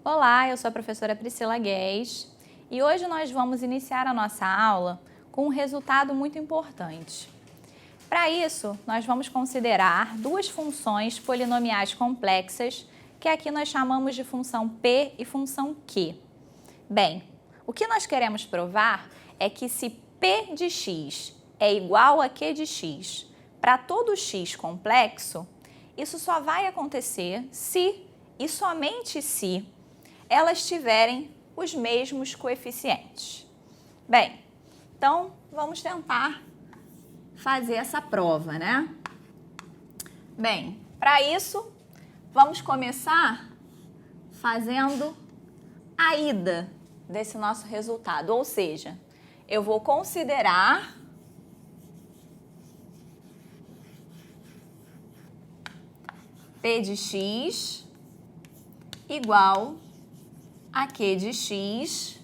Olá, eu sou a professora Priscila Guedes e hoje nós vamos iniciar a nossa aula com um resultado muito importante. Para isso, nós vamos considerar duas funções polinomiais complexas que aqui nós chamamos de função P e função Q. Bem, o que nós queremos provar é que se P de x é igual a Q de x para todo x complexo, isso só vai acontecer se e somente se elas tiverem os mesmos coeficientes. Bem, então vamos tentar fazer essa prova, né? Bem, para isso, vamos começar fazendo a ida desse nosso resultado, ou seja, eu vou considerar P de x igual a Q de x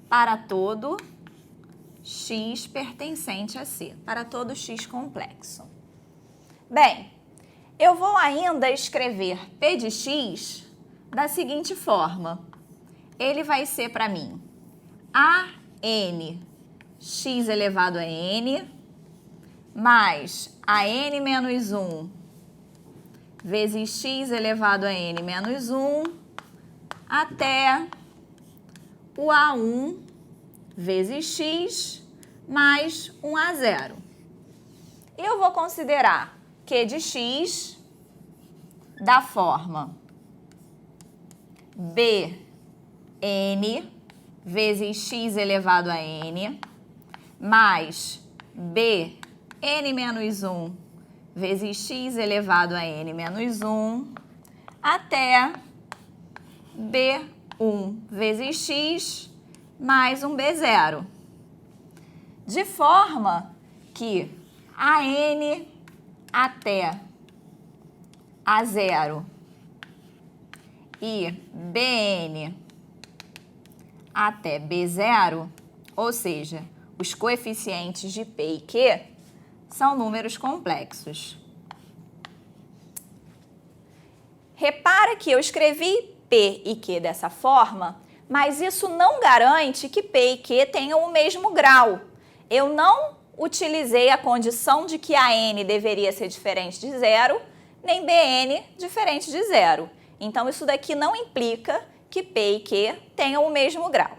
para todo x pertencente a C, para todo x complexo. Bem, eu vou ainda escrever P de x da seguinte forma. Ele vai ser para mim AN x elevado a n mais AN menos 1 vezes x elevado a n menos 1 até o A1 vezes x mais 1 a 0. Eu vou considerar Q de x da forma Bn vezes x elevado a n mais Bn menos 1 vezes x elevado a n menos 1 até B1 vezes x mais um B0. De forma que AN até A0 e BN até B0, ou seja, os coeficientes de P e Q, são números complexos. Repara que eu escrevi P e Q dessa forma, mas isso não garante que P e Q tenham o mesmo grau. Eu não utilizei a condição de que a N deveria ser diferente de 0, nem Bn diferente de 0. Então, isso daqui não implica que P e Q tenham o mesmo grau.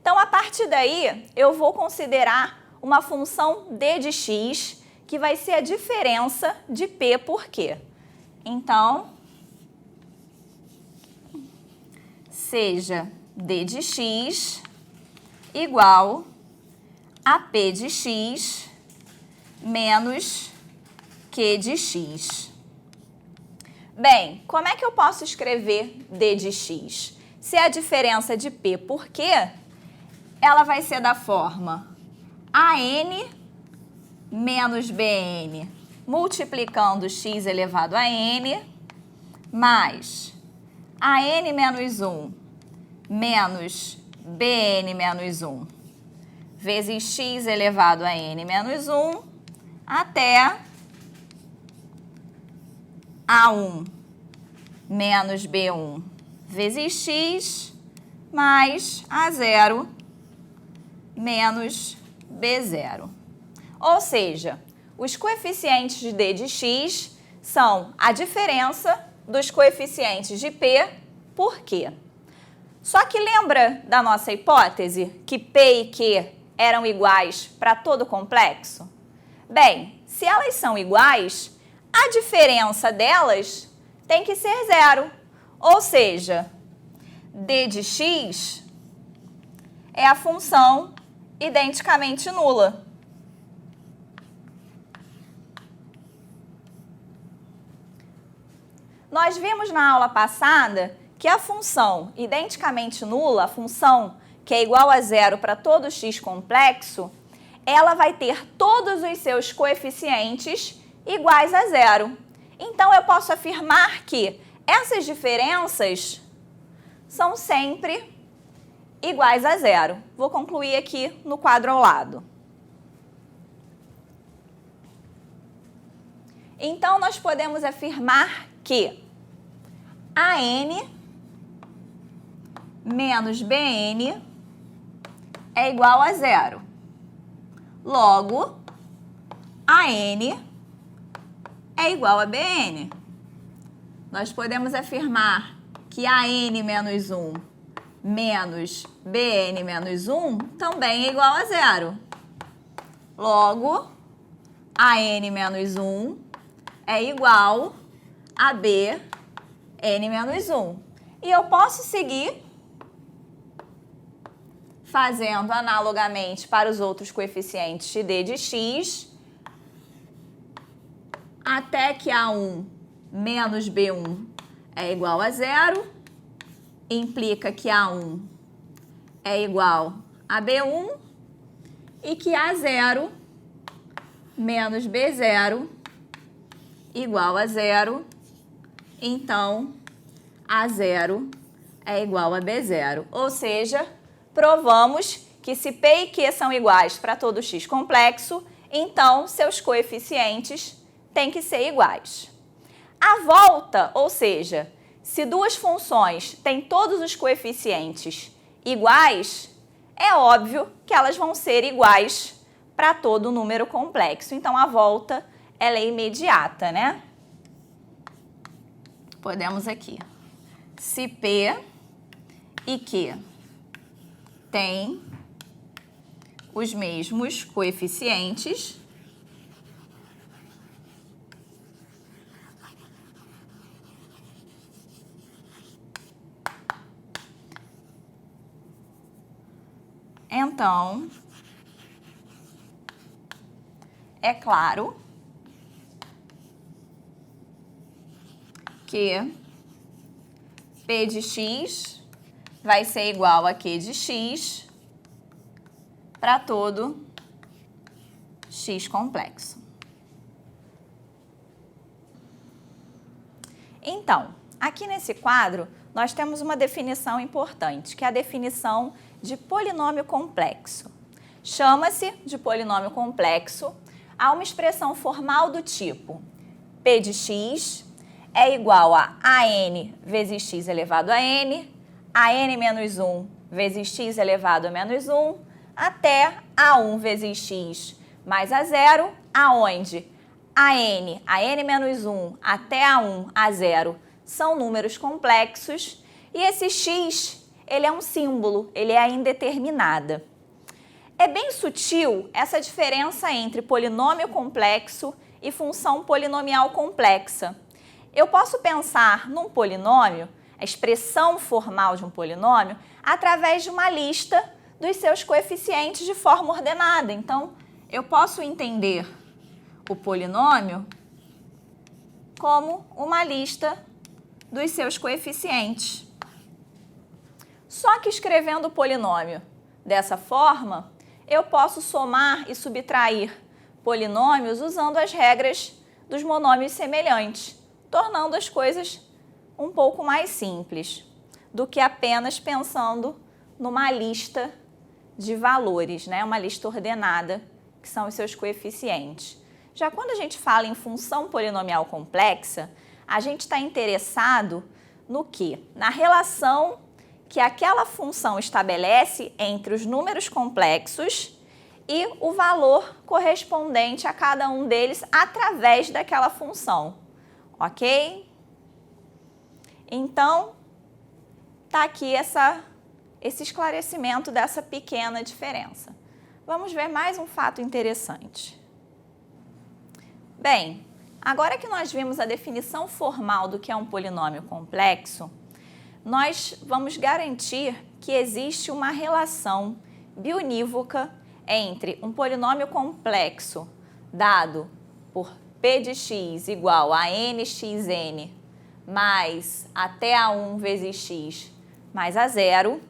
Então, a partir daí, eu vou considerar uma função d de x, que vai ser a diferença de P por Q. Então, seja d de x igual a P de x menos Q de x. Bem, como é que eu posso escrever d de x? Se a diferença de P por Q, ela vai ser da forma AN menos BN multiplicando x elevado a n mais AN menos 1 menos Bn menos 1 vezes x elevado a n menos 1 até A1 menos B1 vezes x mais A0 menos B0. Ou seja, os coeficientes de d de x são a diferença dos coeficientes de P por Q. Só que lembra da nossa hipótese que P e Q eram iguais para todo complexo? Bem, se elas são iguais, a diferença delas tem que ser 0. Ou seja, d de x é a função identicamente nula. Nós vimos na aula passada que a função identicamente nula, a função que é igual a 0 para todo x complexo, ela vai ter todos os seus coeficientes iguais a 0. Então, eu posso afirmar que essas diferenças são sempre iguais a 0. Vou concluir aqui no quadro ao lado. Então, nós podemos afirmar que a n menos bn é igual a zero. Logo, an é igual a bn. Nós podemos afirmar que an menos 1 menos bn menos 1 também é igual a zero. Logo, an menos 1 é igual a bn menos 1. E eu posso seguir fazendo analogamente para os outros coeficientes de d de x, até que A1 menos B1 é igual a zero, implica que A1 é igual a B1 e que A0 menos B0 igual a zero, então A0 é igual a B0. Ou seja, provamos que se P e Q são iguais para todo x complexo, então seus coeficientes têm que ser iguais. A volta, ou seja, se duas funções têm todos os coeficientes iguais, é óbvio que elas vão ser iguais para todo número complexo. Então, a volta ela é imediata, né? Podemos aqui. Se P e Q têm os mesmos coeficientes, então, é claro que P de x vai ser igual a Q de x para todo x complexo. Então, aqui nesse quadro, nós temos uma definição importante, que é a definição de polinômio complexo. Chama-se de polinômio complexo a uma expressão formal do tipo P de x é igual a an vezes x elevado a n menos 1 vezes x elevado a menos 1, até a1 vezes x mais a0, aonde an menos 1 até a1, a0 são números complexos e esse x ele é um símbolo, ele é a indeterminada. É bem sutil essa diferença entre polinômio complexo e função polinomial complexa. Eu posso pensar num polinômio, a expressão formal de um polinômio, através de uma lista dos seus coeficientes de forma ordenada. Então, eu posso entender o polinômio como uma lista dos seus coeficientes. Só que escrevendo o polinômio dessa forma, eu posso somar e subtrair polinômios usando as regras dos monômios semelhantes, tornando as coisas um pouco mais simples do que apenas pensando numa lista de valores, né? Uma lista ordenada, que são os seus coeficientes. Já quando a gente fala em função polinomial complexa, a gente está interessado no quê? Na relação que aquela função estabelece entre os números complexos e o valor correspondente a cada um deles através daquela função, ok? Então, tá aqui esse esclarecimento dessa pequena diferença. Vamos ver mais um fato interessante. Bem, agora que nós vimos a definição formal do que é um polinômio complexo, nós vamos garantir que existe uma relação biunívoca entre um polinômio complexo dado por P de x igual a nxn mais até a1 vezes x mais a0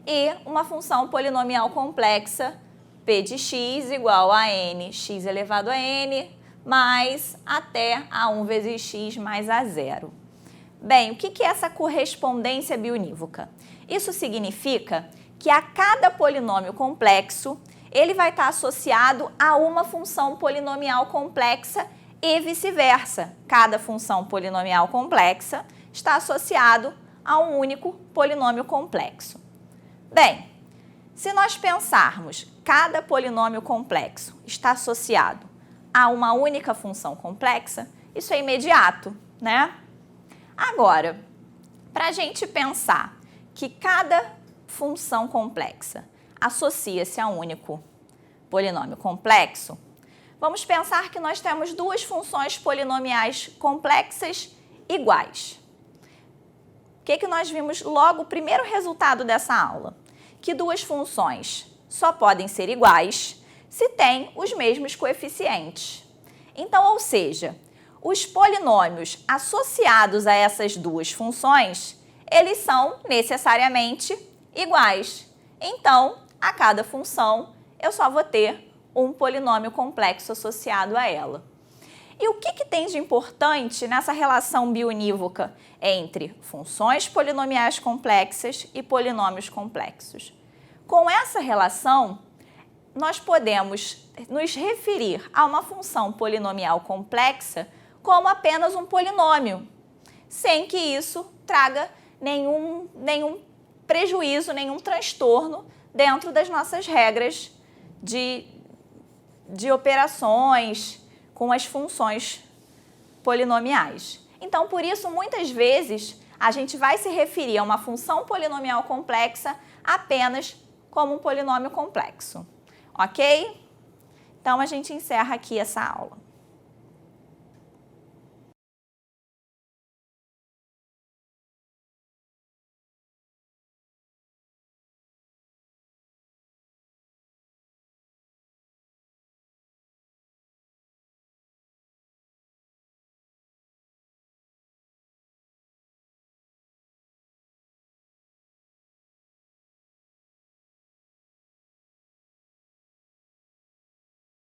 e uma função polinomial complexa P de x igual a nx elevado a n mais até a1 vezes x mais a0. Bem, o que é essa correspondência biunívoca? Isso significa que a cada polinômio complexo, ele vai estar associado a uma função polinomial complexa e vice-versa. Cada função polinomial complexa está associado a um único polinômio complexo. Bem, se nós pensarmos cada polinômio complexo está associado a uma única função complexa, isso é imediato, né? Agora, para a gente pensar que cada função complexa associa-se a um único polinômio complexo, vamos pensar que nós temos duas funções polinomiais complexas iguais. O que nós vimos logo, o primeiro resultado dessa aula? Que duas funções só podem ser iguais se têm os mesmos coeficientes. Então, ou seja, os polinômios associados a essas duas funções, eles são necessariamente iguais. Então, a cada função, eu só vou ter um polinômio complexo associado a ela. E o que tem de importante nessa relação biunívoca entre funções polinomiais complexas e polinômios complexos? Com essa relação, nós podemos nos referir a uma função polinomial complexa como apenas um polinômio, sem que isso traga nenhum prejuízo, nenhum transtorno dentro das nossas regras de operações com as funções polinomiais. Então, por isso, muitas vezes, a gente vai se referir a uma função polinomial complexa apenas como um polinômio complexo. Ok? Então, a gente encerra aqui essa aula.